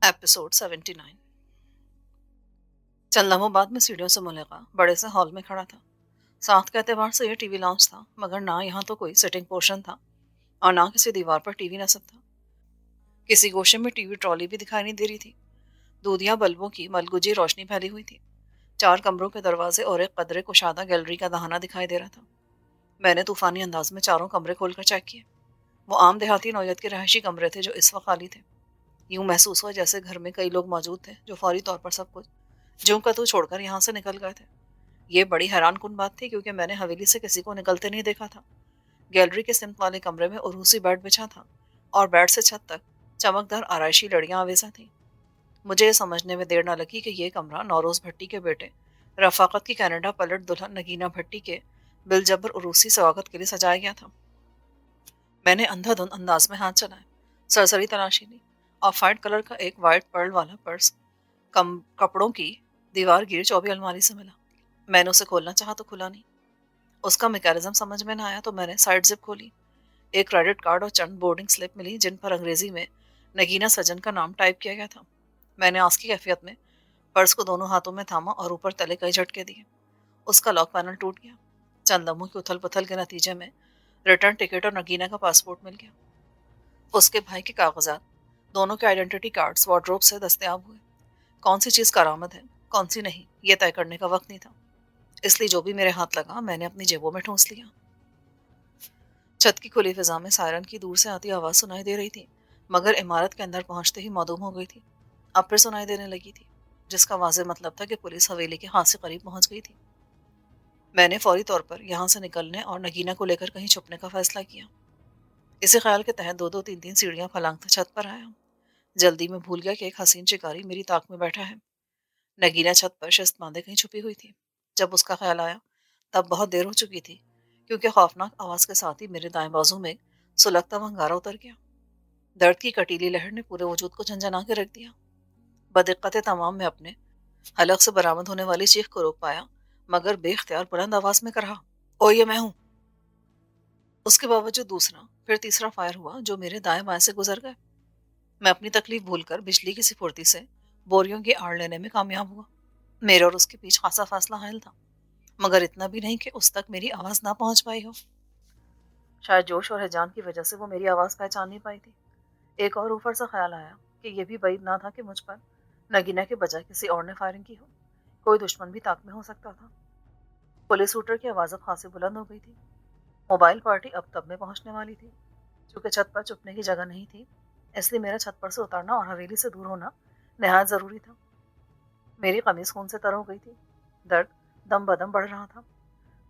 Episode 79। चंद लम्हों बाद में सीढ़ियों से मुलेका बड़े से हॉल में खड़ा था। साथ के एतबार से यह टीवी लॉन्च था, मगर ना यहाँ तो कोई सिटिंग पोर्शन था और ना किसी दीवार पर टीवी नस्ब था। किसी गोशे में टीवी ट्रॉली भी दिखाई नहीं दे रही थी। दूधिया बल्बों की मलगुजी रोशनी फैली हुई थी। 4 कमरों के दरवाजे और एक कदरे कुशादा गैलरी का दहाना दिखाई दे रहा था। मैंने तूफानी अंदाज में चारों कमरे खोलकर चेक किए। वो आम देहाती नौयत के रहायशी कमरे थे जो इस वक्त खाली थे। यूं महसूस हुआ जैसे घर में कई लोग मौजूद थे जो फौरी तौर पर सब कुछ ज्यों का तू छोड़कर यहाँ से निकल गए थे। ये बड़ी हैरान कुन बात थी, क्योंकि मैंने हवेली से किसी को निकलते नहीं देखा था। गैलरी के सिमत वाले कमरे में उर्वशी बेड बिछा था और बेड से छत तक चमकदार आरायशी लड़ियां आवेजा थीं। मुझे ये समझने में देर न लगी कि ये कमरा नौरोज भट्टी के बेटे रफाकत की कनाडा पलट दुल्हन नगीना भट्टी के बिलजबर उरूसी स्वागत के लिए सजाया गया था। मैंने अंधाधुंध अंदाज में हाथ चलाए, सरसरी तलाशी ली। ऑफ वाइट कलर का एक वाइट पर्ल वाला पर्स कपड़ों की दीवार गिर चौबी अलमारी से मिला। मैंने उसे खोलना चाहा तो खुला नहीं। उसका मैकेनिज्म समझ में न आया तो मैंने साइड जिप खोली। एक क्रेडिट कार्ड और चंद बोर्डिंग स्लिप मिली जिन पर अंग्रेजी में नगीना सजन का नाम टाइप किया गया था। मैंने आस की कैफियत में पर्स को दोनों हाथों में थामा और ऊपर तले कई झटके दिए। उसका लॉक पैनल टूट गया। चंद लम्हों की उथल पुथल के नतीजे में रिटर्न टिकट और नगीना का पासपोर्ट मिल गया। उसके भाई के कागजात, दोनों के आइडेंटिटी कार्ड्स वार्डरोब से दस्तयाब हुए। कौन सी चीज़ करामद है, कौन सी नहीं, ये तय करने का वक्त नहीं था। इसलिए जो भी मेरे हाथ लगा मैंने अपनी जेबों में ठूंस लिया। छत की खुली फिजा में सायरन की दूर से आती आवाज़ सुनाई दे रही थी, मगर इमारत के अंदर पहुंचते ही मौदूम हो गई थी। अब फिर सुनाई देने लगी थी, जिसका वाज़ेह मतलब था कि पुलिस हवेली के हाथ से करीब पहुंच गई थी। मैंने फौरी तौर पर यहाँ से निकलने और नगीना को लेकर कहीं छुपने का फैसला किया। इसी ख्याल के तहत दो दो तीन तीन सीढ़ियाँ फलांगते छत पर आया। जल्दी में भूल गया कि एक हसीन शिकारी मेरी ताक में बैठा है। नगीना छत पर शिस्त बांधे कहीं छुपी हुई थी। जब उसका ख्याल आया तब बहुत देर हो चुकी थी, क्योंकि खौफनाक आवाज के साथ ही मेरे दाएं बाजू में सुलगता हुआ अंगारा उतर गया। दर्द की कटीली लहर ने पूरे वजूद को झंझना के रख दिया। बदिक्कत तमाम में अपने हलक से बरामद होने वाली चीख को रोक पाया, मगर बेख्तियार बुलंद आवाज में कहा, ओ ये मैं हूं। उसके बावजूद दूसरा फिर तीसरा फायर हुआ जो मेरे दाएं बाएं से गुजर गए। मैं अपनी तकलीफ भूलकर बिजली की सी फुर्ती से बोरियों की आड़ लेने में कामयाब हुआ। मेरे और उसके बीच खासा फासला हायल था, मगर इतना भी नहीं कि उस तक मेरी आवाज ना पहुंच पाई हो। शायद जोश और हिजान की वजह से वो मेरी आवाज पहचान नहीं पाई थी। एक और ऊपर सा ख्याल आया कि यह भी बैद ना था कि मुझ पर नगीना के बजाय किसी और ने फायरिंग की हो। कोई दुश्मन भी ताक में हो सकता था। पुलिस शूटर की आवाज अब खासी बुलंद हो गई थी। मोबाइल पार्टी अब तब में पहुंचने वाली थी। चूंकि छत पर छुपने की जगह नहीं थी, इसलिए मेरा छत पर से उतरना और हवेली से दूर होना नहायत जरूरी था। मेरी कमीज खून से तर हो गई थी। दर्द दम बदम बढ़ रहा था।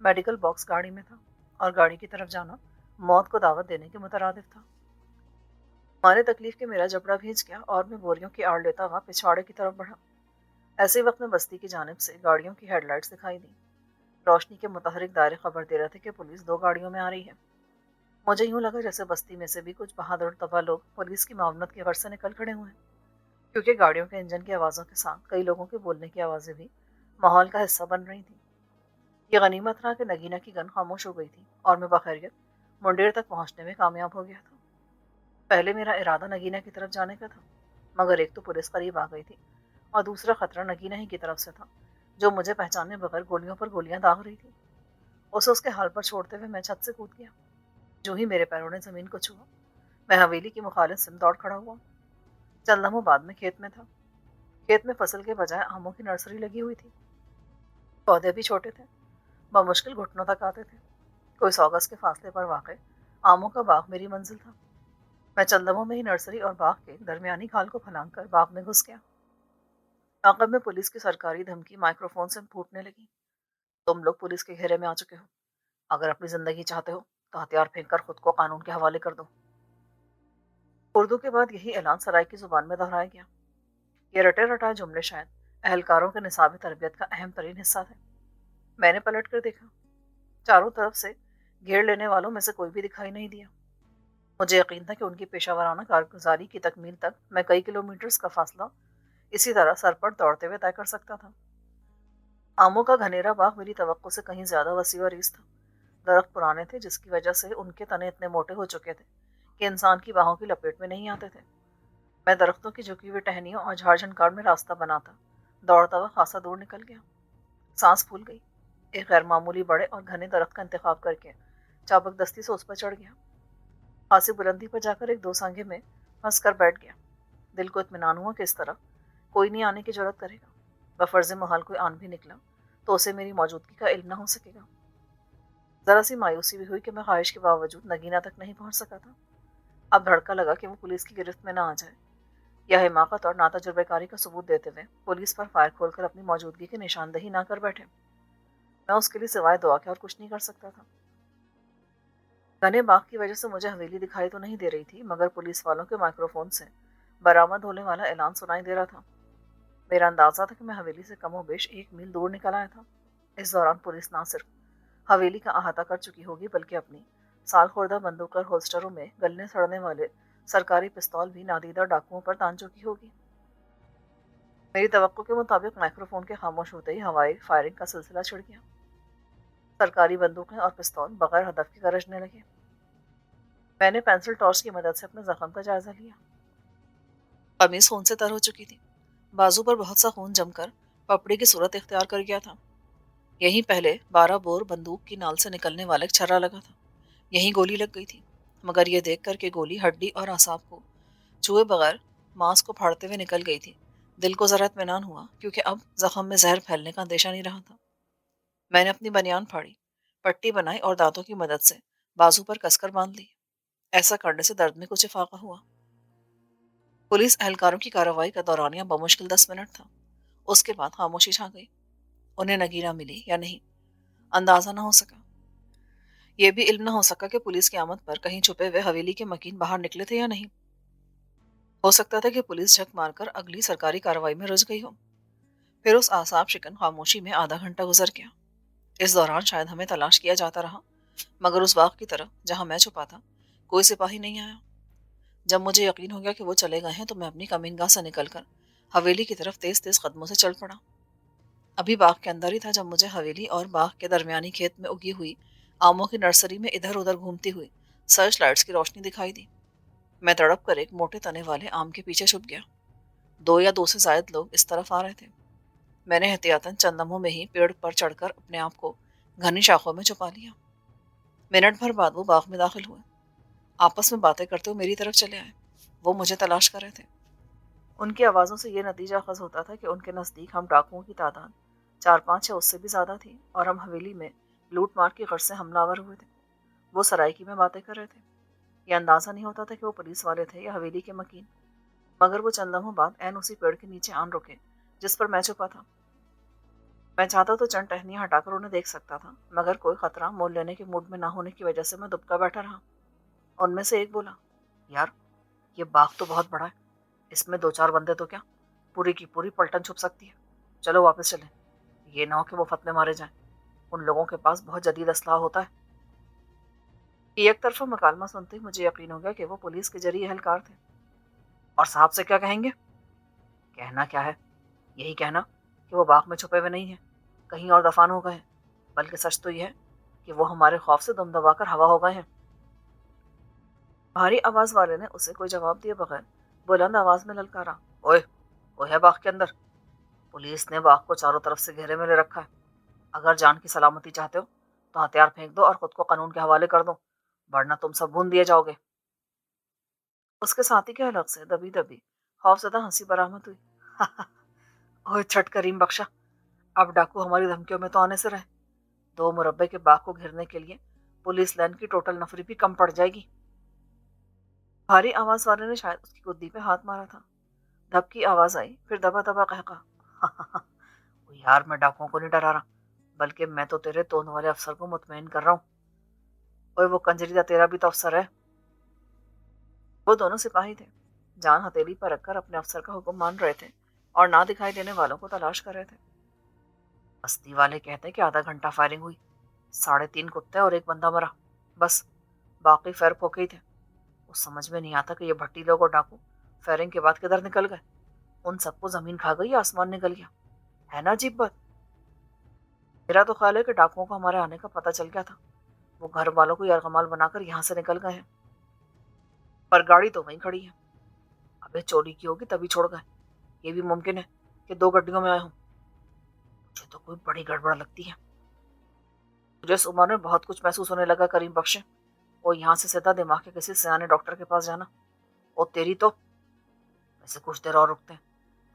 मेडिकल बॉक्स गाड़ी में था और गाड़ी की तरफ जाना मौत को दावत देने के मुतरादिफ था। हमारे तकलीफ के मेरा जबड़ा भींच गया और मैं बोरियों की आड़ लेता हुआ पिछवाड़े की तरफ बढ़ा। ऐसे वक्त में बस्ती की जानिब से गाड़ियों की हेडलाइट्स दिखाई दी। रोशनी के मुतहरिक दायरे खबर दे रहे थे कि पुलिस 2 गाड़ियों में आ रही है। मुझे यूं लगा जैसे बस्ती में से भी कुछ बहादुर तबा लोग पुलिस की मामलत के गर्ज से निकल खड़े हुए हैं, क्योंकि गाड़ियों के इंजन की आवाज़ों के साथ कई लोगों के बोलने की आवाज़ें भी माहौल का हिस्सा बन रही थी। ये गनीमत रहा कि नगीना की गन खामोश हो गई थी और मैं बखैरियत मुंडेर तक पहुंचने में कामयाब हो गया था। पहले मेरा इरादा नगीना की तरफ जाने का था, मगर एक तो पुलिस करीब आ गई थी और दूसरा खतरा नगीना ही की तरफ से था, जो मुझे पहचाने बगैर गोलियों पर गोलियां दाग रही थी। उसे उसके हाल पर छोड़ते हुए मैं छत से कूद गया। जो ही मेरे पैरों ने जमीन को छुआ, मैं हवेली की मुखालिफ सिम दौड़ खड़ा हुआ। चंद लम्हों बाद में खेत में था। खेत में फसल के बजाय आमों की नर्सरी लगी हुई थी। पौधे भी छोटे थे, बमुश्किल घुटनों तक आते थे। कोई 100 गज के फासले पर वाक़ आमों का बाग मेरी मंजिल था। मैं चंद लम्हों में ही नर्सरी और बाग के दरमियानी खाल को फलांग कर बाग में घुस गया। आखिर में पुलिस की सरकारी धमकी माइक्रोफोन से फूटने लगी। तुम लोग पुलिस के घेरे में आ चुके हो। अगर अपनी जिंदगी चाहते हो तो हथियार फेंक कर खुद को कानून के हवाले कर दो। उर्दू के बाद यही ऐलान सराय की जुबान में दोहराया गया। ये रटे रटाए जुमले शायद अहलकारों के निसाबी तरबियत का अहम तरीन हिस्सा थे। मैंने पलट कर देखा। चारों तरफ से घेर लेने वालों में से कोई भी दिखाई नहीं दिया। मुझे यकीन था कि उनकी पेशावराना कारगुजारी की तकमील तक मैं कई किलोमीटर्स का फासला इसी तरह सर पर दौड़ते हुए तय कर सकता था। आमों का घनेरा बाग मेरी तवक्को से कहीं ज्यादा वसी और रीस था। दरख्त पुराने थे, जिसकी वजह से उनके तने इतने मोटे हो चुके थे कि इंसान की बाहों की लपेट में नहीं आते थे। میں درختوں کی جھکی ہوئی ٹہنیوں اور جھاڑ جھنکار میں راستہ بناتا دوڑتا ہوا خاصا دور نکل گیا۔ سانس پھول گئی۔ ایک غیر معمولی بڑے اور گھنے درخت کا انتخاب کر کے چابک دستی سے اس پر چڑھ گیا۔ خاصی بلندی پر جا کر ایک دو سانگے میں پھنس کر بیٹھ گیا۔ دل کو اطمینان ہوا کہ اس طرح کوئی نہیں آنے کی جرات کرے گا۔ بفرض محال کوئی آن بھی نکلا تو اسے میری موجودگی کا علم نہ ہو سکے گا۔ ذرا سی مایوسی بھی ہوئی کہ میں خواہش کے باوجود نگینہ تک نہیں پہنچ سکا تھا۔ اب دھڑکا لگا کہ وہ پولیس کی گرفت میں نہ آ جائے یا حماقت اور ناتجربہ کاری کا ثبوت دیتے ہوئے پولیس پر فائر کھول کر اپنی موجودگی کی نشاندہی نہ کر بیٹھے۔ میں اس کے لیے سوائے دعا کے اور کچھ نہیں کر سکتا تھا۔ گھنے باغ کی وجہ سے مجھے حویلی دکھائی تو نہیں دے رہی تھی، مگر پولیس والوں کے مائکرو فون سے برآمد ہونے والا اعلان سنائی دے رہا تھا۔ میرا اندازہ تھا کہ میں حویلی سے کم و بیش 1 میل دور نکل آیا تھا۔ اس دوران پولیس نہ صرف حویلی کا احاطہ کر چکی ہوگی بلکہ اپنی سال خوردہ بندوق اور ہولسٹروں میں گلنے سڑنے والے سرکاری پستول بھی نادیدہ ڈاکوؤں پر تان چکی ہوگی۔ میری توقع کے مطابق مائکرو فون کے خاموش ہوتے ہی ہوائی فائرنگ کا سلسلہ چھڑ گیا۔ سرکاری بندوقیں اور پستول بغیر ہدف کے گرجنے لگے۔ میں نے پینسل ٹارچ کی مدد سے اپنے زخم کا جائزہ لیا۔ قمیص خون سے تر ہو چکی تھی۔ بازو پر بہت سا خون جم کر پپڑی کی صورت اختیار کر گیا تھا۔ یہیں پہلے 12 بور بندوق کی نال سے نکلنے والا ایک چھرا لگا تھا۔ یہیں گولی لگ گئی تھی، مگر یہ دیکھ کر کہ گولی ہڈی اور اعصاب کو چھوئے بغیر ماंس کو پھاڑتے ہوئے نکل گئی تھی، دل کو ذرا اطمینان ہوا، کیونکہ اب زخم میں زہر پھیلنے کا اندیشہ نہیں رہا تھا۔ میں نے اپنی بنیان پھاڑی، پٹی بنائی اور دانتوں کی مدد سے بازو پر کس کر باندھ لی۔ ایسا کرنے سے درد میں کچھ افاقہ ہوا۔ پولیس اہلکاروں کی کارروائی کا دورانیہ بمشکل 10 منٹ تھا۔ اس کے بعد خاموشی چھا گئی۔ انہیں نگینہ ملی یا نہیں، اندازہ نہ ہو سکا۔ یہ بھی علم نہ ہو سکا کہ پولیس کی آمد پر کہیں چھپے ہوئے حویلی کے مکین باہر نکلے تھے یا نہیں۔ ہو سکتا تھا کہ پولیس جھک مار کر اگلی سرکاری کارروائی میں رجھ گئی ہو۔ پھر اس اعصاب شکن خاموشی میں آدھا گھنٹہ گزر گیا۔ اس دوران شاید ہمیں تلاش کیا جاتا رہا، مگر اس باغ کی طرف جہاں میں چھپا تھا کوئی سپاہی نہیں آیا۔ جب مجھے یقین ہو گیا کہ وہ چلے گئے ہیں تو میں اپنی کمین گاہ سے نکل کر حویلی کی طرف تیز تیز قدموں سے چل پڑا۔ ابھی باغ کے اندر ہی تھا جب مجھے حویلی اور باغ کے درمیانی کھیت میں اگی ہوئی آموں کی نرسری میں ادھر ادھر گھومتی ہوئی سرچ لائٹس کی روشنی دکھائی دی۔ میں تڑپ کر ایک موٹے تنے والے آم کے پیچھے چھپ گیا۔ 2 یا 2 سے زائد لوگ اس طرف آ رہے تھے۔ میں نے احتیاطاً چند لمحوں میں ہی پیڑ پر چڑھ کر اپنے آپ کو گھنی شاخوں میں چھپا لیا۔ منٹ بھر بعد وہ باغ میں داخل ہوئے۔ آپس میں باتیں کرتے ہوئے میری طرف چلے آئے۔ وہ مجھے تلاش کر رہے تھے۔ ان کی آوازوں سے یہ نتیجہ اخذ ہوتا تھا کہ ان کے نزدیک ہم ڈاکوؤں کی تعداد 4-5 یا اس سے بھی زیادہ تھی، اور ہم حویلی میں لوٹ مار کی غرض سے حملہ آور ہوئے تھے۔ وہ سرائکی میں باتیں کر رہے تھے۔ یہ اندازہ نہیں ہوتا تھا کہ وہ پولیس والے تھے یا حویلی کے مکین، مگر وہ چند لمحوں بعد عین اسی پیڑ کے نیچے آن رکے جس پر میں چھپا تھا۔ میں چاہتا تو چند ٹہنیاں ہٹا کر انہیں دیکھ سکتا تھا، مگر کوئی خطرہ مول لینے کے موڈ میں نہ ہونے کی وجہ سے میں دبکا بیٹھا رہا۔ ان میں سے ایک بولا، یار یہ باغ تو بہت بڑا ہے، اس میں 2-4 بندے تو کیا پوری کی پوری پلٹن چھپ سکتی ہے۔ چلو واپس چلیں، یہ نہ ہو کہ وہ فتنے مارے جائیں، ان لوگوں کے پاس بہت جدید اسلحہ ہوتا ہے۔ ایک طرفہ مکالمہ سنتے ہی مجھے یقین ہو گیا کہ وہ پولیس کے جریح اہلکار تھے۔ اور صاحب سے کیا کہیں گے؟ کہنا کیا ہے، یہی کہنا کہ وہ باغ میں چھپے ہوئے نہیں ہیں، کہیں اور دفان ہو گئے ہیں، بلکہ سچ تو یہ ہے کہ وہ ہمارے خوف سے دم دبا کر ہوا ہو گئے ہیں۔ بھاری آواز والے نے اسے کوئی جواب دیے بغیر بلند آواز میں للکارا، اوئے وہ ہے باغ کے اندر، پولیس نے باغ کو چاروں طرف سے گھیرے میں لے رکھا ہے، اگر جان کی سلامتی چاہتے ہو تو ہتھیار پھینک دو اور خود کو قانون کے حوالے کر دو، ورنہ تم سب بھون دیے جاؤ گے۔ اس کے ساتھی کے حلق سے دبی دبی خوف زدہ ہنسی برآمد ہوئی۔ اوئے چھٹ کریم بخشا، اب ڈاکو ہماری دھمکیوں میں تو آنے سے رہے، 2 مربع کے باغ کو گھیرنے کے لیے پولیس لائن کی ٹوٹل نفری بھی کم پڑ جائے گی۔ بھاری آواز والے نے شاید اس کی گدی پہ ہاتھ مارا تھا۔ دھب کی آواز آئی، پھر دبا دبا قہقہا، یار میں ڈاکوؤں کو نہیں ڈرا رہا، بلکہ میں تو تیرے توند والے افسر کو مطمئن کر رہا ہوں۔ اوئے وہ کنجریدہ تیرا بھی تو افسر ہے۔ وہ دونوں سپاہی تھے، جان ہتھیلی پر رکھ کر اپنے افسر کا حکم مان رہے تھے اور نہ دکھائی دینے والوں کو تلاش کر رہے تھے۔ بستی والے کہتے ہیں کہ آدھا گھنٹہ فائرنگ ہوئی، 3.5 کتے اور 1 بندہ مرا، بس باقی فیر پھوکے ہی تھے۔ وہ سمجھ میں نہیں آتا کہ یہ بھٹی لوگ اور ڈاکو فائرنگ کے بعد کدھر نکل گئے، ان سب کو زمین کھا گئی یا آسمان نکل گیا، ہے نا عجیب بات۔ میرا تو خیال ہے کہ ڈاکوؤں کو ہمارے آنے کا پتہ چل گیا تھا، وہ گھر والوں کو یرغمال بنا کر یہاں سے نکل گئے ہیں، پر گاڑی تو وہیں کھڑی ہے۔ अबे चोरी की होगी तभी छोड़ गए, ये भी मुमकिन है कि 2 गड्डियों में आए हों। मुझे तो कोई बड़ी गड़बड़ लगती है। मुझे इस उम्र में बहुत कुछ महसूस होने लगा करीम बख्श। वो यहाँ से सीधा दिमाग के किसी सियाने डॉक्टर के पास जाना। और तेरी तो वैसे कुछ देर और रुकते हैं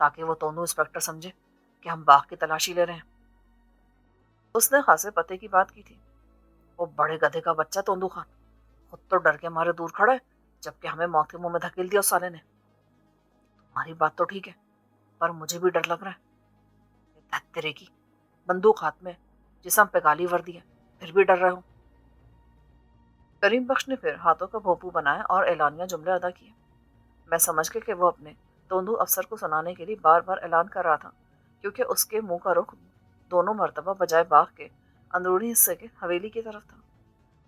ताकि वो दोनों इंस्पेक्टर समझे कि हम बाघ की तलाशी ले रहे हैं। उसने खासे पते की बात की थी। वो बड़े गधे का बच्चा तोंदू खान खुद तो डर के मारे दूर खड़ा है, जबकि हमें मौत के मुंह में धकेल दिया उस साले ने। तुम्हारी बात तो ठीक है, पर मुझे भी डर लग रहा है। ये तेरे की बंदूक हाथ में, जिसम पे काली वर्दी है, फिर भी डर रहे हो। करीम बख्श ने फिर हाथों का भोंपू बनाया और एलानिया जुमले अदा किए। मैं समझ गया कि वो अपने तोंदू अफसर को सुनाने के लिए बार बार ऐलान कर रहा था, क्योंकि उसके मुंह का रुख दोनों मर्तबा बजाय बाग के अंदरूनी हिस्से के हवेली की तरफ था।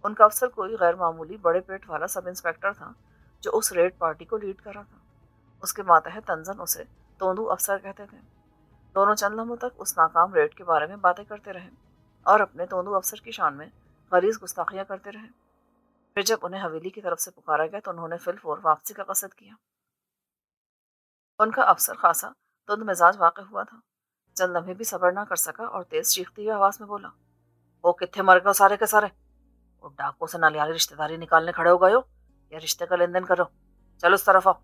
उनका अफसर कोई गैर मामूली बड़े पेट वाला सब इंस्पेक्टर था जो उस रेड पार्टी को लीड कर रहा था। उसके मातहत तंजन उसे तोंदू अफसर कहते थे। दोनों चंद लम्हों तक उस नाकाम रेड के बारे में बातें करते रहे और अपने तोंदू अफसर की शान में गलीज गुस्ताखियां करते रहे। फिर जब उन्हें हवेली की तरफ से पुकारा गया तो उन्होंने फिलफौर वापसी का कसद किया। उनका अफसर खासा तुंद मिजाज वाक़ हुआ था। चंद लम्हे भी सब्र ना कर सका और तेज चीखती हुई आवाज में बोला, वो कितने मर गए सारे के सारे? वो डाकुओं से नलियाली रिश्तेदारी निकालने खड़े हो गए हो या रिश्ते का लेन देन करो? चलो उस तरफ आओ।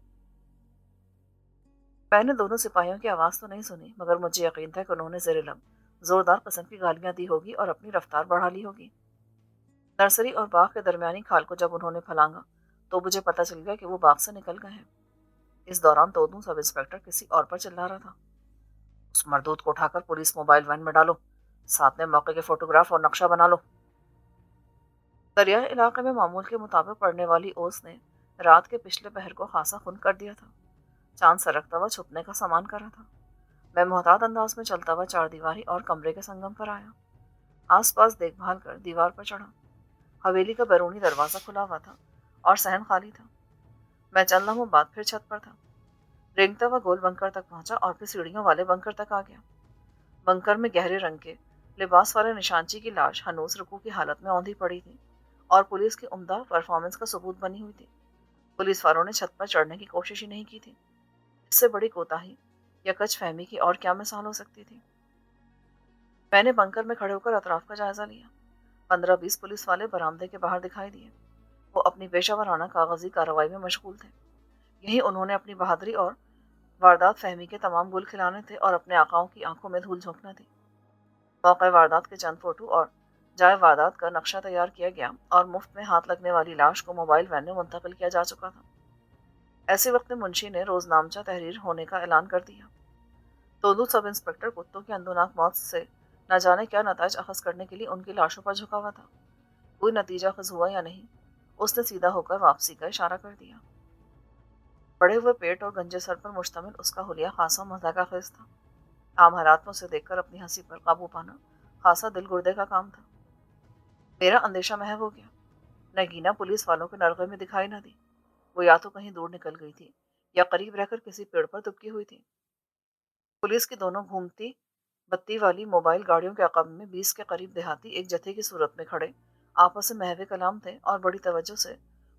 मैंने दोनों सिपाहियों की आवाज़ तो नहीं सुनी, मगर मुझे यकीन था कि उन्होंने ज़ेरे लब जोरदार किस्म की गालियां दी होगी और अपनी रफ्तार बढ़ा ली होगी। नर्सरी और बाग के दरमियानी खाल को जब उन्होंने फलांगा तो मुझे पता चल गया कि वो बाग से निकल गए हैं। इस दौरान तोदू सब इंस्पेक्टर किसी और पर चिल्ला रहा था, उस मरदूत को उठाकर पुलिस मोबाइल वैन में डालो, साथ में मौके के फोटोग्राफ और नक्शा बना लो। दरिया इलाके में मामूल के मुताबिक पड़ने वाली ओस ने रात के पिछले पहर को खासा खुन कर दिया था। चांद सरकता हुआ छुपने का सामान कर रहा था। मैं मोहतात अंदाज में चलता हुआ चार दीवारी और कमरे के संगम पर आया। आसपास देखभाल कर दीवार पर चढ़ा। हवेली का बैरूनी दरवाजा खुला हुआ था और सहन खाली था। मैं चंद लम्हों बाद फिर छत पर था। रेंगता हुआ गोल बंकर तक पहुंचा और फिर सीढ़ियों वाले बंकर तक आ गया। बंकर में गहरे रंग के लिबास वाले निशानची की लाश हनूस रुकू की हालत में औंधी पड़ी थी और पुलिस की उम्दा परफॉर्मेंस का सबूत बनी हुई थी। पुलिस वालों ने छत पर चढ़ने की कोशिश ही नहीं की थी। इससे बड़ी कोताही या कच फहमी की और क्या मिसाल हो सकती थी। मैंने बंकर में खड़े होकर अतराफ का जायजा लिया। 15-20 पुलिस वाले बरामदे के बाहर दिखाई दिए। वो अपनी पेशावराना कागजी कार्रवाई में मशगूल थे। यही उन्होंने अपनी बहादुरी और वारदात फहमी के तमाम गुल खिलाने थे और अपने आकाओं की आंखों में धूल झोंकना थी। मौके वारदात के चंद फोटो और जाए वारदात का नक्शा तैयार किया गया और मुफ्त में हाथ लगने वाली लाश को मोबाइल वैन में मुंतकिल किया जा चुका था। ऐसे वक्त में मुंशी ने रोजनामचा तहरीर होने का ऐलान कर दिया। तोदू सब इंस्पेक्टर कुत्तों की अंदोनाक मौत से न जाने क्या नताज अखज करने के लिए उनकी लाशों पर झुका हुआ था। कोई नतीजा खज हुआ या नहीं, उसने सीधा होकर वापसी का इशारा कर दिया। बड़े हुए पेट और गंजे सर पर मुश्तमिल उसका हुलिया खासा मजाका खेज था। आम हालात में उसे देखकर अपनी हंसी पर काबू पाना खासा दिल गुर्दे का काम था। मेरा अंदेशा महव हो गया। नगीना पुलिस वालों के नरगे में दिखाई न दी। वो या तो कहीं दूर निकल गई थी या करीब रहकर किसी पेड़ पर दुबकी हुई थी। पुलिस की दोनों घूमती बत्ती वाली मोबाइल गाड़ियों के अकब में 20 के करीब देहाती एक जत्थे की सूरत में खड़े आपस में महवे कलाम थे और बड़ी तवज्जो से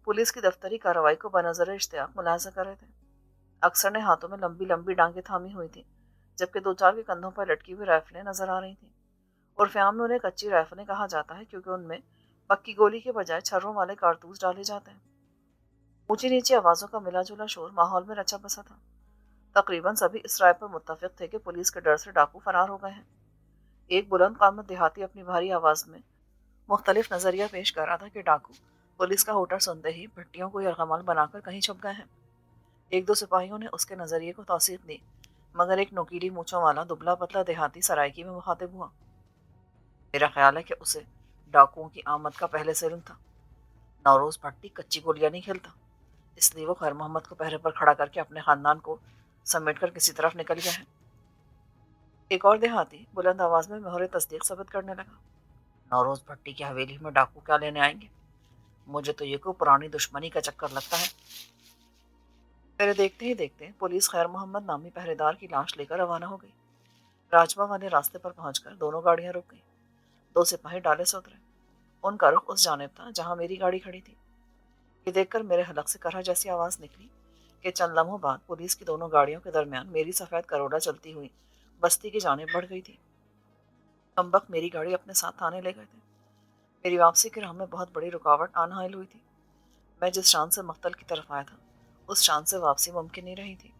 पुलिस की दफ्तरी कार्रवाई को बनजर इश्तियाक मुलाजा कर रहे थे। अक्सर ने हाथों में लंबी लंबी डांगे थामी हुई थी, जबकि दो चार के कंधों पर लटकी हुई राइफलें नजर आ रही थीं। उर्फ आम में उन्हें कच्ची राइफलें कहा जाता है क्योंकि उनमें पक्की गोली के बजाय छर्रों वाले कारतूस डाले जाते हैं। ऊंची नीची आवाज़ों का मिला जुला शोर माहौल में रचा बसा था। तकरीबन सभी इस राय पर मुत्तफिक थे कि पुलिस के डर से डाकू फरार हो गए हैं। एक बुलंद कामत देहाती अपनी भारी आवाज़ में मुख्तलिफ नज़रिया पेश कर रहा था कि डाकू पुलिस का होटर सुनते ही भट्टियों को यरगमाल बनाकर कहीं छुप गए हैं। एक दो सिपाहियों ने उसके नज़रिए को तौसीक दी, मगर एक नोकीली मूँछों वाला दुबला पतला देहाती सराइकी में मुखातिब हुआ। मेरा ख्याल है कि उसे डाकुओं की आमद का पहले से इल्म था। नौरोज भट्टी कच्ची गोलियां नहीं खेलता, इसलिए वो खैर मोहम्मद को पहरे पर खड़ा करके अपने खानदान को समेट कर किसी तरफ निकल गया है। एक और देहाती बुलंद आवाज में मोहरे तस्दीक साबित करने लगा। नौरोज भट्टी की हवेली में डाकू क्या लेने आएंगे? मुझे तो ये कोई पुरानी दुश्मनी का चक्कर लगता है। मेरे देखते ही देखते पुलिस खैर मोहम्मद नामी पहरेदार की लाश लेकर रवाना हो गई। राजमा वाले रास्ते पर पहुंचकर दोनों गाड़ियां रुक गई। दो सिपाही डाले से उतरे। उनका रुख उस जानिब था जहां मेरी गाड़ी खड़ी थी। ये देखकर मेरे हलक से करह जैसी आवाज निकली کہ چند لمحوں بعد پولیس کی دونوں گاڑیوں کے درمیان میری سفید کروڑا چلتی ہوئی بستی کی جانب بڑھ گئی تھی۔ کم وقت میری گاڑی اپنے ساتھ تھانے لے گئے تھے۔ میری واپسی کی راہ میں بہت بڑی رکاوٹ آن حائل ہوئی تھی۔ میں جس شان سے مقتل کی طرف آیا تھا اس شان سے واپسی ممکن نہیں رہی تھی۔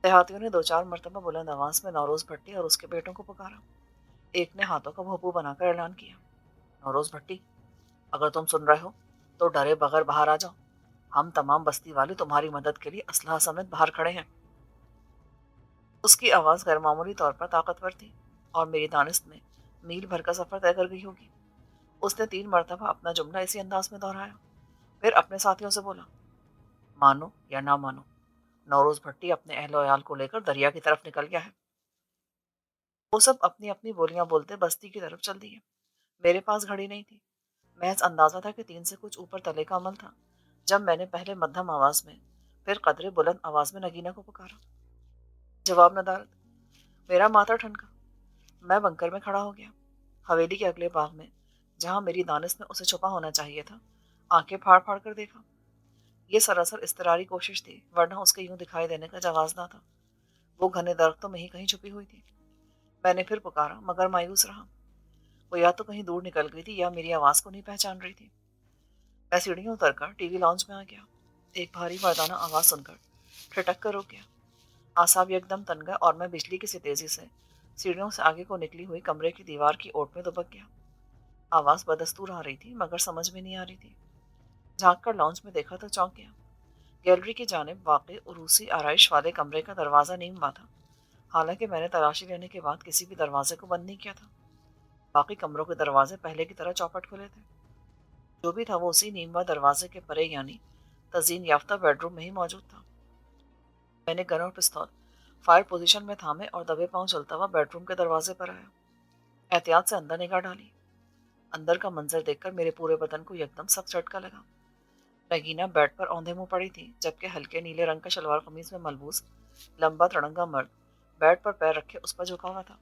دیہاتیوں نے دو چار مرتبہ بلند آواز میں نوروز بھٹی اور اس کے بیٹوں کو پکارا۔ ایک نے ہاتھوں کا بھوپو بنا کر اعلان کیا، نوروز بھٹی، اگر تم سن رہے ہو تو ڈرے بغیر باہر آ جاؤ، ہم تمام بستی والے تمہاری مدد کے لیے اسلحہ سمیت باہر کھڑے ہیں۔ اس کی آواز غیر معمولی طور پر طاقتور تھی اور میری دانست میں میل بھر کا سفر طے کر گئی ہوگی۔ اس نے 3 مرتبہ اپنا جملہ اسی انداز میں دہرایا، پھر اپنے ساتھیوں سے بولا، مانو یا نہ مانو، نوروز بھٹی اپنے اہل و عیال کو لے کر دریا کی طرف نکل گیا ہے۔ وہ سب اپنی اپنی بولیاں بولتے بستی کی طرف چل دیے۔ میرے پاس گھڑی نہیں تھی، محض اندازہ تھا کہ 3 سے کچھ اوپر تلے کا عمل تھا جب میں نے پہلے مدھم آواز میں پھر قدرے بلند آواز میں نگینہ کو پکارا۔ جواب ندارد۔ میرا ماتھا ٹھنکا۔ میں بنکر میں کھڑا ہو گیا۔ حویلی کے اگلے باغ میں جہاں میری دانست میں اسے چھپا ہونا چاہیے تھا، آنکھیں پھاڑ پھاڑ کر دیکھا۔ یہ سراسر اضطراری کوشش تھی، ورنہ اس کے یوں دکھائی دینے کا جواز نہ تھا۔ وہ گھنے درختوں میں ہی کہیں چھپی ہوئی تھی۔ میں نے پھر پکارا مگر مایوس رہا۔ وہ یا تو کہیں دور نکل گئی تھی یا میری آواز کو نہیں پہچان رہی تھی۔ میں سیڑھیوں اتر کر ٹی وی لاؤنج میں آ گیا۔ ایک بھاری مردانہ آواز سن کر ٹھٹک کر رک گیا۔ اعصاب یکدم تن گئے اور میں بجلی کی سی تیزی سے سیڑھیوں سے آگے کو نکلی ہوئی کمرے کی دیوار کی اوٹ میں دبک گیا۔ آواز بدستور آ رہی تھی مگر سمجھ میں نہیں آ رہی تھی۔ جھانک کر لاؤنج میں دیکھا تو چونک گیا۔ گیلری کی جانب واقع عروسی آرائش والے کمرے کا دروازہ نیم بند تھا، حالانکہ میں نے تلاشی لینے کے بعد کسی بھی دروازے کو بند نہیں کیا تھا۔ باقی کمروں کے دروازے پہلے کی طرح چوپٹ کھلے تھے۔ جو بھی تھا وہ اسی نیم بند دروازے کے پرے یعنی تزئین یافتہ بیڈ روم میں ہی موجود تھا۔ میں نے گن اور پستول فائر پوزیشن میں تھامے اور دبے پاؤں چلتا ہوا بیڈ روم کے دروازے پر آیا۔ احتیاط سے اندر نگاہ ڈالی۔ اندر کا منظر دیکھ کر میرے پورے بدن کو یکدم سخت جھٹکا لگا۔ نگینہ بیڈ پر اوندھے منہ پڑی تھی، جبکہ ہلکے نیلے رنگ کا شلوار قمیض میں ملبوس لمبا تڑنگا مرد بیڈ پر پیر رکھے اس پر جھکا ہوا تھا۔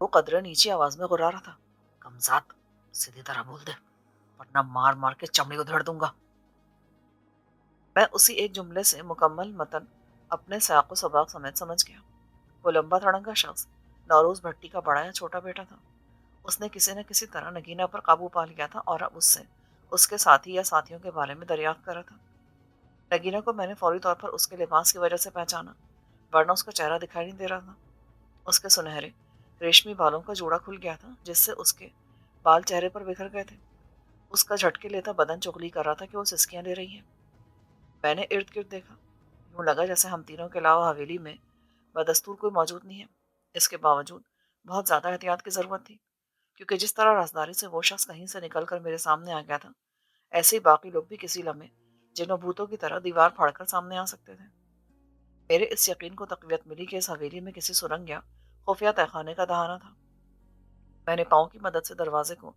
وہ قدرے نیچی آواز میں غرا رہا تھا، کمزاد، سیدھی طرح بول دے ورنہ مار مار کے چمڑی کو دھڑ دوں گا۔ میں اسی ایک جملے سے مکمل متن اپنے سیاق و سباق سمیت سمجھ گیا۔ وہ لمبا تڑنگا شخص نوروز بھٹی کا بڑا یا چھوٹا بیٹا تھا۔ اس نے کسی نہ کسی طرح نگینہ پر قابو پا لیا تھا اور اب اس سے اس کے ساتھی یا ساتھیوں کے بارے میں دریافت کرا تھا۔ نگینہ کو میں نے فوری طور پر اس کے لباس کی وجہ سے پہچانا، ورنہ اس کا چہرہ دکھائی نہیں دے رہا تھا۔ اس کے سنہرے ریشمی بالوں کا جوڑا کھل گیا تھا جس سے اس کے بال چہرے پر بکھر گئے تھے۔ اس کا جھٹکے لیتا بدن چغلی کر رہا تھا کہ وہ سسکیاں لے رہی ہیں۔ میں نے ارد گرد دیکھا، یوں لگا جیسے ہم تینوں کے علاوہ حویلی میں بدستور کوئی موجود نہیں ہے۔ اس کے باوجود بہت زیادہ احتیاط کی ضرورت تھی، کیونکہ جس طرح رازداری سے وہ شخص کہیں سے نکل کر میرے سامنے آ گیا تھا، ایسے ہی باقی لوگ بھی کسی لمحے جنوں بھوتوں کی طرح دیوار پھاڑ کر سامنے آ سکتے تھے۔ میرے اس یقین کو تقویت ملی کہ اس حویلی میں کسی سرنگ یا خفیہ تہخانے کا دہانہ تھا۔ میں نے پاؤں کی مدد سے دروازے کو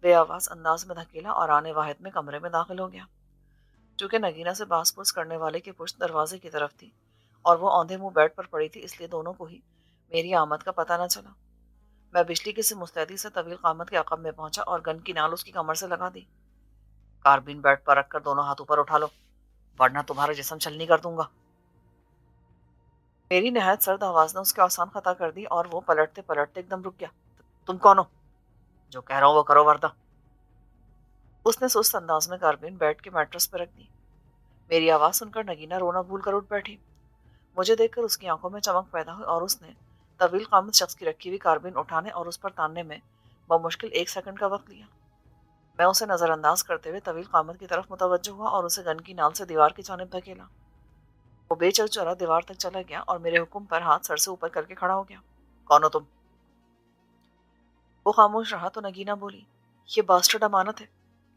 بے آواز انداز میں دھکیلا اور آنے واحد میں کمرے میں داخل ہو گیا۔ چونکہ نگینہ سے باس پوس کرنے والے کی پشت دروازے کی طرف تھی اور وہ اوندھے منہ بیڈ پر پڑی تھی، اس لیے دونوں کو ہی میری آمد کا پتہ نہ چلا۔ میں بجلی کی سی مستعدی سے طویل قامت کے عقب میں پہنچا اور گن کی نال اس کی کمر سے لگا دی۔ کاربین بیڈ پر رکھ کر دونوں ہاتھ اوپر اٹھا لو ورنہ تمہارا جسم چھلنی کر دوں گا۔ میری نہایت سرد آواز نے اس کے آسان خطا کر دی اور وہ پلٹتے پلٹتے ایک دم رک گیا۔ تم کون ہو؟ جو کہہ رہا ہوں وہ کرو ورنہ۔ اس نے سست انداز میں کاربین بیڈ کے میٹرس پہ رکھ دی۔ میری آواز سن کر نگینہ رونا بھول کر اٹھ بیٹھی۔ مجھے دیکھ کر اس کی آنکھوں میں چمک پیدا ہوئی اور اس نے طویل قامت شخص کی رکھی ہوئی کاربین اٹھانے اور اس پر تاننے میں بمشکل 1 سیکنڈ کا وقت لیا۔ میں اسے نظر انداز کرتے ہوئے طویل قامت کی طرف متوجہ ہوا اور اسے گن کی نال سے دیوار کی جانب دھکیلا۔ وہ بے چرچرا دیوار تک چلا گیا اور میرے حکم پر ہاتھ سر سے اوپر کر کے کھڑا ہو گیا۔ کون ہو تم؟ وہ خاموش رہا تو نگینہ بولی، یہ باسٹرڈ امانت ہے،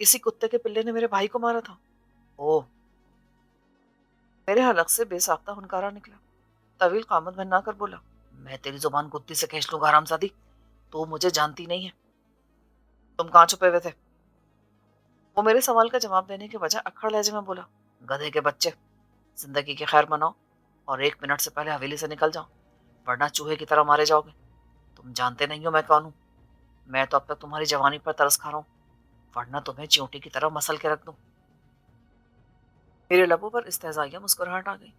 اسی کتے کے پلے نے میرے بھائی کو مارا تھا۔ اوہ! میرے حلق سے بے ساختہ ہنکارا نکلا۔ طویل قامت بنا کر بولا، میں تیری زبان کتی سے کھینچ لوں گا حرامزادی، تو مجھے جانتی نہیں ہے۔ تم کہاں چھپے ہوئے تھے؟ وہ میرے سوال کا جواب دینے کے بجائے اکھڑ لہجے میں بولا، گدھے کے بچے، زندگی کی خیر مناؤ اور 1 منٹ سے پہلے حویلی سے نکل جاؤ ورنہ چوہے کی طرح مارے جاؤ گے۔ تم جانتے نہیں ہو میں کون ہوں۔ میں تو اب تک تمہاری جوانی پر ترس کھا رہا ہوں ورنہ تمہیں چیونٹی کی طرح مسل کے رکھ دوں۔ میرے لبوں پر استہزائیہ مسکراہٹ آ گئی۔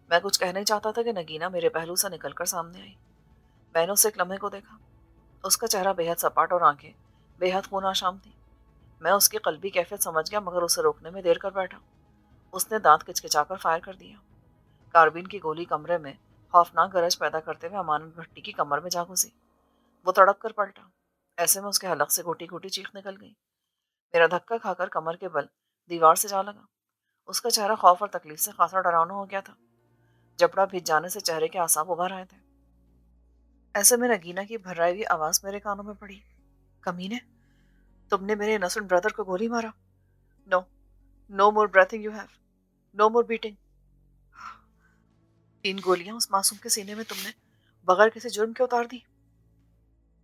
میں کچھ کہنا چاہتا تھا کہ نگینا میرے پہلو سے نکل کر سامنے آئی۔ میں نے اسے ایک لمحے کو دیکھا۔ اس کا چہرہ بے حد سپاٹ اور آنکھیں بے حد خون آشام تھی۔ میں اس کی قلبی کیفیت سمجھ گیا مگر اسے روکنے میں دیر کر بیٹھا۔ اس نے دانت کچکچا کر فائر کر دیا۔ کاربین کی گولی کمرے میں خوفناک گرج پیدا کرتے ہوئے امانت بھٹی کی کمر میں جا گھسی۔ وہ تڑپ کر پلٹا۔ ایسے میں اس کے حلق سے گھوٹی گھوٹی چیخ نکل گئی۔ میرا دھکا کھا کر کمر کے بل دیوار سے جا لگا۔ اس کا چہرہ خوف اور تکلیف سے خاصا ڈراؤنا ہو گیا تھا۔ جبڑا بھیج جانے سے چہرے کے اعصاب ابھر آئے تھے۔ ایسے میں نگینا کی بھررائی ہوئی آواز میرے کانوں میں پڑی۔ کمینے، تم نے میرے انوسنٹ بردر کو گولی مارا؟ No, no more breathing you have, no more beating. 3 گولیاں اس معصوم کے سینے میں تم نے بغیر کسی جرم کے اتار دی۔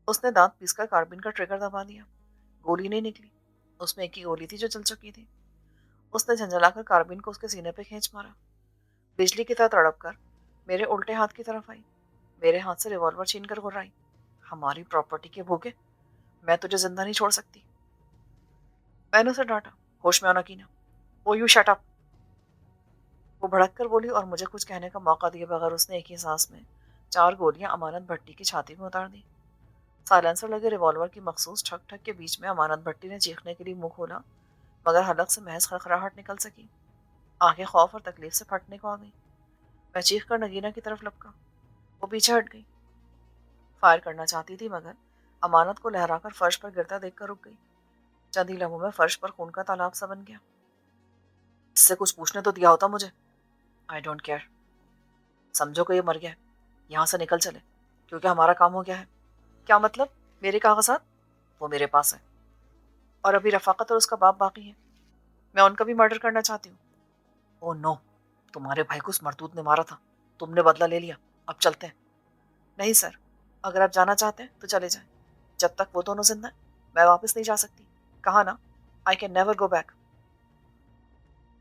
اس نے دانت پیس کر کاربین کا ٹریگر دبا دیا۔ گولی نہیں نکلی۔ اس میں ایک ہی گولی تھی جو چل چکی تھی۔ اس نے جھنجھلا کر کاربین کو اس کے سینے پہ کھینچ مارا۔ بجلی کی طرح تڑپ کر میرے الٹے ہاتھ کی طرف آئی۔ میرے ہاتھ سے ریوالور چھین کر گھرائی۔ ہماری پراپرٹی کے بھوکے، میں تجھے زندہ نہیں چھوڑ سکتی۔ میں نے اسے ڈانٹا۔ ہوش میں آنا کی نا۔ او یو شٹ اپ۔ وہ بھڑک کر بولی اور مجھے کچھ کہنے کا موقع دیے بغیر اس نے ایک ہی سانس میں 4 گولیاں امانت بھٹی کی چھاتی میں اتار دی۔ سائلنسر لگے ریوالور کی مخصوص ٹھک ٹھک کے بیچ میں امانت بھٹی نے چیخنے کے لیے منہ کھولا مگر حلق سے محض خرخراہٹ نکل سکی۔ آنکھیں خوف اور تکلیف سے پھٹنے کو آ گئی۔ میں چیخ کر نگینا کی طرف لپکا۔ وہ پیچھے ہٹ گئی۔ فائر کرنا چاہتی تھی مگر امانت کو لہرا کر فرش پر گرتا دیکھ کر رک گئی۔ چند ہی لمحوں میں فرش پر خون کا تالاب سا بن گیا۔ اس سے کچھ پوچھنے تو دیا ہوتا مجھے۔ I don't care. سمجھو کہ یہ مر گیا ہے۔ یہاں سے نکل چلے کیونکہ ہمارا کام ہو گیا ہے۔ کیا مطلب؟ میرے کاغذات؟ وہ میرے پاس ہے اور ابھی رفاقت اور اس کا باپ باقی ہے۔ میں ان کا بھی مرڈر کرنا چاہتی ہوں۔ او نو، تمہارے بھائی کو اس مرتوت نے مارا تھا، تم نے بدلہ لے لیا، اب چلتے ہیں۔ نہیں سر، اگر آپ جانا چاہتے ہیں تو چلے جائیں۔ جب تک وہ دونوں زندہ ہیں میں واپس نہیں جا سکتی۔ کہا نا، I can never go back.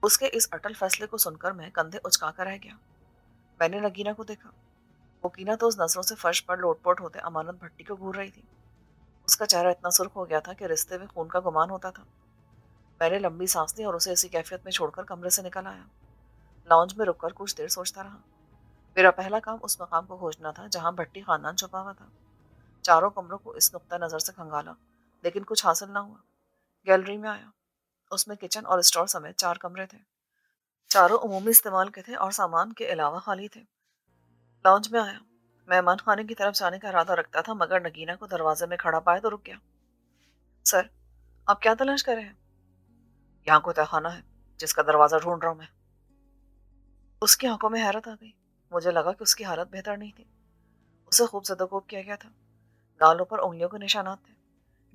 اس کے اس اٹل فیصلے کو سن کر میں کندھے اچکا کر رہ گیا۔ میں نے نگینا کو دیکھا۔ وہ کینا تو اس نظروں سے فرش پر لوٹ پوٹ ہوتے امانت بھٹی کو گھور رہی تھی۔ اس کا چہرہ اتنا سرخ ہو گیا تھا کہ رشتے میں خون کا گمان ہوتا تھا۔ میں نے لمبی سانس لی اور اسے اسی کیفیت میں چھوڑ کر کمرے سے نکل آیا۔ لاؤنج میں رک کر کچھ دیر سوچتا رہا۔ میرا پہلا کام اس مقام کو کھوجنا تھا جہاں بھٹی خاندان چھپا ہوا تھا۔ چاروں کمروں کو اس نقطہ نظر سے کھنگالا لیکن کچھ حاصل نہ ہوا۔ گیلری میں آیا۔ اس میں کچن اور اسٹور سمیت 4 کمرے تھے۔ چاروں عمومی استعمال کے تھے اور سامان کے علاوہ خالی تھے۔ لاؤنج میں آیا۔ مہمان خانے کی طرف جانے کا ارادہ رکھتا تھا مگر نگینا کو دروازے میں کھڑا پائے تو رک گیا۔ سر، آپ کیا تلاش کر رہے ہیں؟ یہاں کوئی تہخانہ ہے جس کا دروازہ ڈھونڈ رہا ہوں میں۔ اس کی آنکھوں میں حیرت آ گئی۔ مجھے لگا کہ اس کی حالت بہتر نہیں تھی۔ اسے خوب زدوکوب کیا گیا تھا۔ گالوں پر انگلیوں کے نشانات تھے۔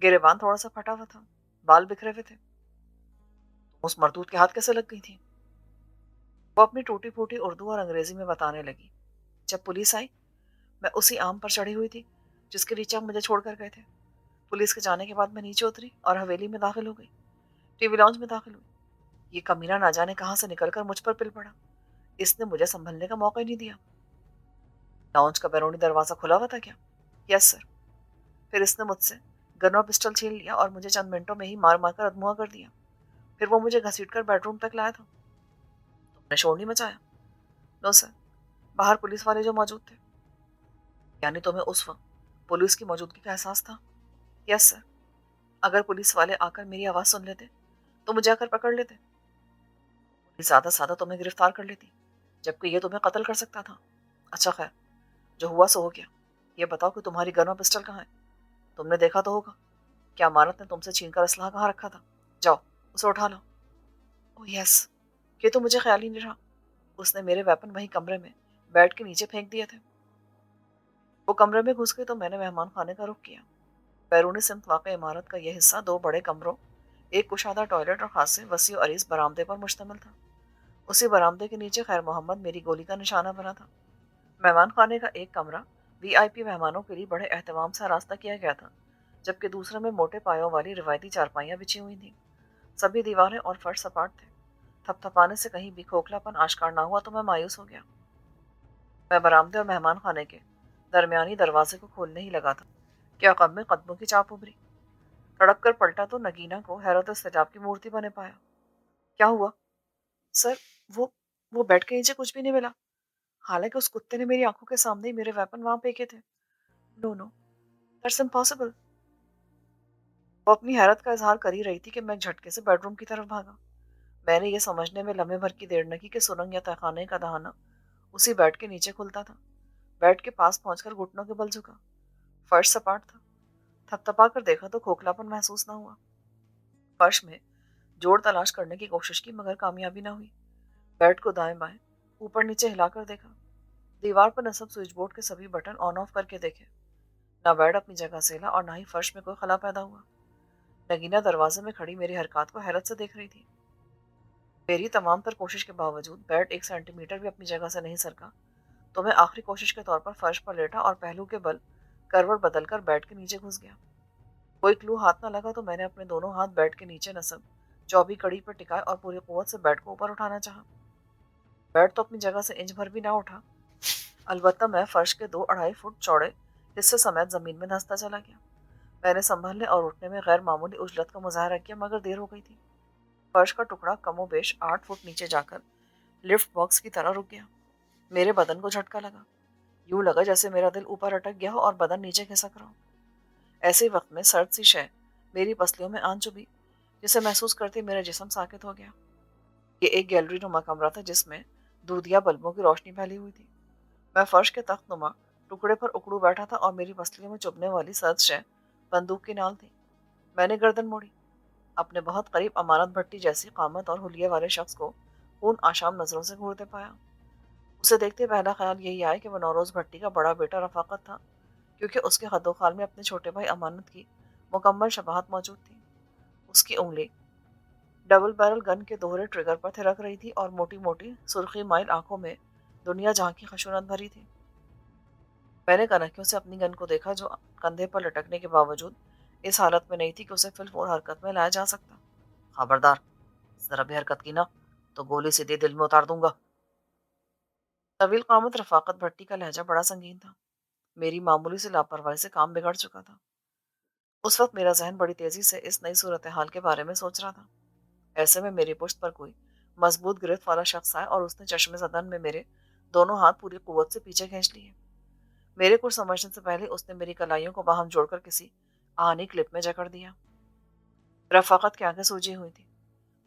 گریبان تھوڑا سا پھٹا ہوا تھا۔ بال بکھرے ہوئے تھے۔ اس مردود کے ہاتھ کیسے لگ گئی تھی؟ وہ اپنی ٹوٹی پھوٹی اردو اور انگریزی میں بتانے لگی۔ جب پولیس آئی میں اسی آم پر چڑھی ہوئی تھی جس کے نیچے آپ مجھے چھوڑ کر گئے تھے۔ پولیس کے جانے کے بعد میں نیچے اتری اور حویلی میں داخل ہو گئی، ٹی وی لاؤنج میں داخل ہوئی۔ یہ کمینہ نہ جانے کہاں سے نکل کر مجھ پر پل پڑا۔ اس نے مجھے سنبھلنے کا موقع ہی نہیں دیا۔ لاؤنج کا بیرونی دروازہ کھلا ہوا تھا کیا؟ یس سر۔ پھر اس نے مجھ سے گن اور پسٹل چھین لیا اور مجھے چند منٹوں میں ہی مار مار کر ادموا کر دیا۔ پھر وہ مجھے گھسیٹ کر بیڈ روم تک لایا تھا۔ تم نے شور نہیں مچایا؟ نو سر، باہر پولیس والے جو موجود تھے۔ یعنی تمہیں اس وقت پولیس کی موجودگی کا احساس تھا؟ یس سر۔ اگر پولیس والے آ کر میری آواز سن لیتے تو مجھے آ کر پکڑ لیتے۔ پولیس زیادہ سادہ تمہیں گرفتار کر لیتی جبکہ یہ تمہیں قتل کر سکتا تھا۔ اچھا خیر، جو ہوا سو ہو گیا۔ یہ بتاؤ کہ تمہاری گن اور پسٹل کہاں ہے؟ تم نے دیکھا تو ہوگا۔ کیا امانت نے تم سے چھین کر اسلحہ کہاں رکھا تھا؟ جاؤ اسے اٹھا لو۔ اوہ یس، یہ تو مجھے خیال ہی نہیں رہا۔ اس نے میرے ویپن وہیں کمرے میں بیڈ کے نیچے پھینک دیے تھے۔ وہ کمرے میں گھس گئی تو میں نے مہمان خانے کا رخ کیا۔ بیرونی سمت واقع عمارت کا یہ حصہ 2 بڑے کمروں، ایک کشادہ ٹوائلٹ اور خاصے وسیع و عریض برآمدے پر مشتمل تھا۔ اسی برآمدے کے نیچے خیر محمد میری گولی کا نشانہ بنا تھا۔ مہمان خانے کا ایک کمرہ وی آئی پی مہمانوں کے لیے بڑے اہتمام سے آراستہ کیا گیا تھا جبکہ دوسرے میں موٹے پایوں والی روایتی چارپائیاں بچھی ہوئی تھیں۔ سبھی دیواریں اور فرش سپاٹ تھے۔ تھپ تھپانے سے کہیں بھی کھوکھلا پن آشکار نہ ہوا تو میں مایوس ہو گیا۔ میں برآمدے اور مہمان خانے کے درمیانی دروازے کو کھولنے ہی لگا تھا کہ عقب میں قدموں کی چاپ ابھری۔ تڑپ کر پلٹا تو نگینا کو حیرت و استعجاب کی مورتی بنے پایا۔ کیا ہوا؟ सर, वो वो बेड के नीचे कुछ भी नहीं मिला, हालांकि उस कुत्ते ने मेरी आंखों के सामने ही मेरे वेपन वहां फेंके थे। No no, that's impossible. वो अपनी हैरत का इजहार कर ही रही थी कि मैं झटके से बेडरूम की तरफ भागा। मैंने ये समझने में लम्हे भर की देर न की कि सुरंग या तहखाने का दहाना उसी बेड के नीचे खुलता था। बेड के पास पहुंचकर घुटनों के बल झुका। फर्श सपाट था। थपथपा कर देखा तो खोखलापन महसूस न हुआ। फर्श में जोड़ तलाश करने की कोशिश की मगर कामयाबी न हुई। बेड को दाएं बाएं ऊपर नीचे हिलाकर देखा। दीवार पर नस्ब स्विच बोर्ड के सभी बटन ऑन ऑफ करके देखे। ना बेड अपनी जगह से हिला और ना ही फर्श में कोई खला पैदा हुआ। नगीना दरवाजे में खड़ी मेरी हरकत को हैरत से देख रही थी। मेरी तमाम तर कोशिश के बावजूद बेड 1 सेंटीमीटर भी अपनी जगह से नहीं सरका, तो मैं आखिरी कोशिश के तौर पर फर्श पर लेटा और पहलू के बल करवट बदलकर बेड के नीचे घुस गया। कोई क्लू हाथ न लगा तो मैंने अपने दोनों हाथ बेड के नीचे नसब चौबी कड़ी पर टिकाए और पूरी कुव्वत से बेड को ऊपर उठाना चाहा। बेड तो अपनी जगह से इंच भर भी ना उठा। अलबत्ता मैं फर्श के 2-2.5 फुट चौड़े हिस्से समेत जमीन में धंसता चला गया। मैंने संभलने और उठने में गैर मामूली उजलत का मुजाहरा किया मगर देर हो गई थी। फर्श का टुकड़ा कमोबेश 8 फुट नीचे जाकर लिफ्ट बॉक्स की तरह रुक गया। मेरे बदन को झटका लगा। यूं लगा जैसे मेरा दिल ऊपर अटक गया हो और बदन नीचे खिसक रहा हो। ऐसे ही वक्त में सर्द सी शय मेरी पसलियों में आन चुभी, जिसे महसूस करते मेरा जिस्म साकित हो गया। ये एक गैलरी नुमा कमरा था जिसमें दूधिया बल्बों की रोशनी फैली हुई थी। मैं फर्श के तख्त नुमा टुकड़े पर उकड़ू बैठा था और मेरी पसलियों में चुभने वाली सर्द शय बंदूक की नाल थी। मैंने गर्दन मोड़ी। अपने बहुत करीब अमानत भट्टी जैसी कामत और हुलिये वाले शख्स को खून आशाम नजरों से घूरते पाया। उसे देखते पहला ख्याल यही आया कि वो नौरोज भट्टी का बड़ा बेटा रफाकत था, क्योंकि उसके हद्दोखाल में अपने छोटे भाई अमानत की मुकम्मल शबाहत मौजूद थी। उसकी उंगली डबल बैरल गन के दोहरे ट्रिगर पर थिरक रही थी और मोटी मोटी सुर्खी माइल आंखों में दुनिया जहाँ की खशूनत भरी थी। मैंने कनखियों से अपनी गन को देखा जो कंधे पर लटकने के बावजूद इस हालत में नहीं थी कि उसे फिलफोर हरकत में लाया जा सकता। खबरदार, जरा भी हरकत की ना तो गोली सीधे दिल में उतार दूंगा। तवील कामत रफाकत भट्टी का लहजा बड़ा संगीन था। मेरी मामूली से लापरवाही से काम बिगड़ चुका था। उस वक्त मेरा जहन बड़ी तेजी से इस नई सूरत हाल के बारे में सोच रहा था। ऐसे में मेरी पुश्त पर कोई मजबूत गिरफ्त वाला शख्स आया और उसने चश्मे ज़दन में मेरे दोनों हाथ पूरी कुव्वत से पीछे खींच लिए। मेरे कुछ समझने से पहले उसने मेरी कलाइयों को बाहम जोड़कर किसी आहानी क्लिप में जकड़ दिया। रफाकत की आंखें सूजी हुई थी।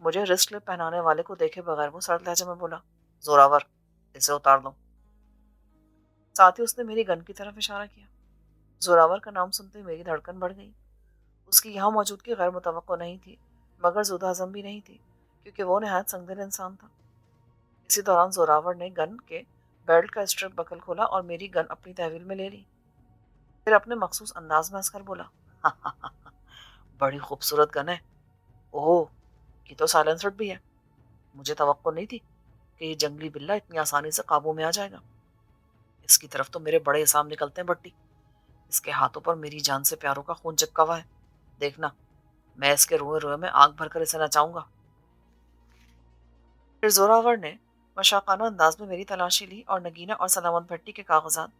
मुझे रिस्ट क्लिप पहनाने वाले को देखे बगैर वो सर्द लहजे में बोला, जोरावर, इसे उतार दो। साथ ही उसने मेरी गन की तरफ इशारा किया। जोरावर का नाम सुनते ही मेरी धड़कन बढ़ गई। उसकी यहाँ मौजूदगी गैर मुतवक्को नहीं थी मगर जुदा हजम भी नहीं थी, क्योंकि वो नहायत संगदिल इंसान था। इसी दौरान जोरावर ने गन के बेल्ट का स्ट्रिप बकल खोला और मेरी गन अपनी तहवील में ले ली। फिर अपने मखसूस अंदाज में हंसकर बोला, बड़ी खूबसूरत गन है। ओह, ये तो साइलेंसर्ड भी है। मुझे तवक्को नहीं थी कि ये जंगली बिल्ला इतनी आसानी से काबू में आ जाएगा। इसकी तरफ तो मेरे बड़े हिसाब निकलते हैं भट्टी। इसके हाथों पर मेरी जान से प्यारों का खून चिपका हुआ है। देखना, मैं इसके रोए रोए में आग भरकर इसे नचाऊंगा। फिर जोरावर ने मशाकाना अंदाज में मेरी तलाशी ली और नगीना और सलामत भट्टी के कागजात,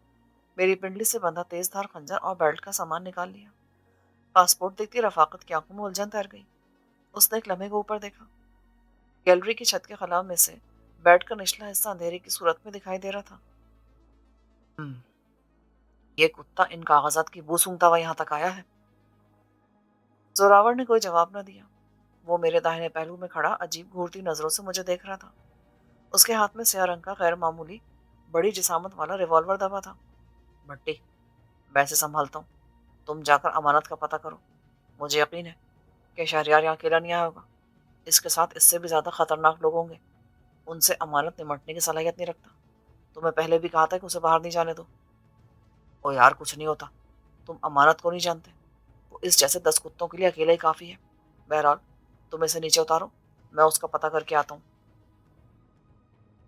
मेरी पिंडली से बंधा तेज धार खंजर और बेल्ट का सामान निकाल लिया। पासपोर्ट देखती रफाकत की आंखों में उलझन तैर गई। उसने एक लम्हे को ऊपर देखा। गैलरी की छत के खला में से बेड का निचला हिस्सा अंधेरे की सूरत में दिखाई दे रहा था। "हम्म, ये कुत्ता इन कागजात की बू सूंघता हुआ यहाँ तक आया है।" जोरावर ने कोई जवाब न दिया। वो मेरे दाहिने पहलू में खड़ा अजीब घूरती नजरों से मुझे देख रहा था। उसके हाथ में स्याह रंग का गैर मामूली बड़ी जिसामत वाला रिवॉल्वर दबा था। भट्टी, मैं इसे संभालता हूँ, तुम जाकर अमानत का पता करो। मुझे यकीन है कि शहरयार यहाँ अकेला नहीं आया होगा। इसके साथ इससे भी ज्यादा खतरनाक लोग होंगे। उनसे अमानत निमटने की सलाहियत नहीं रखता। तुम्हें पहले भी कहा था कि उसे बाहर नहीं जाने दो। ओ यार, कुछ नहीं होता। तुम अमानत को नहीं जानते। वो इस जैसे 10 कुत्तों के लिए अकेला ही काफी है। बहरहाल, तुम इसे नीचे उतारो, मैं उसका पता करके आता हूँ।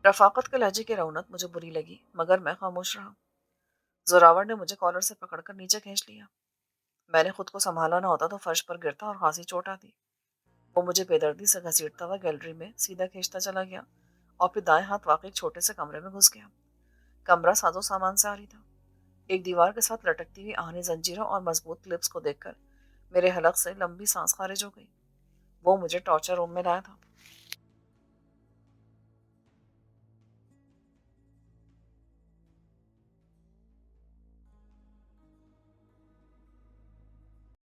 रफाकत के लहजे की रौनक मुझे बुरी लगी मगर मैं खामोश रहा। जोरावर ने मुझे कॉलर से पकड़कर नीचे खींच लिया। मैंने खुद को संभाला ना होता तो फर्श पर गिरता और खांसी चोट आती। वो मुझे बेदर्दी से घसीटता हुआ गैलरी में सीधा खींचता चला गया और फिर दाएं हाथ वाकई एक छोटे से कमरे में घुस गया। कमरा साजो सामान से आ रही था। एक दीवार के साथ लटकती हुई आहनी जंजीरों और मजबूत क्लिप्स को देखकर मेरे हलक से लंबी सांस खारिज हो गई। वो मुझे टॉर्चर रूम में लाया था।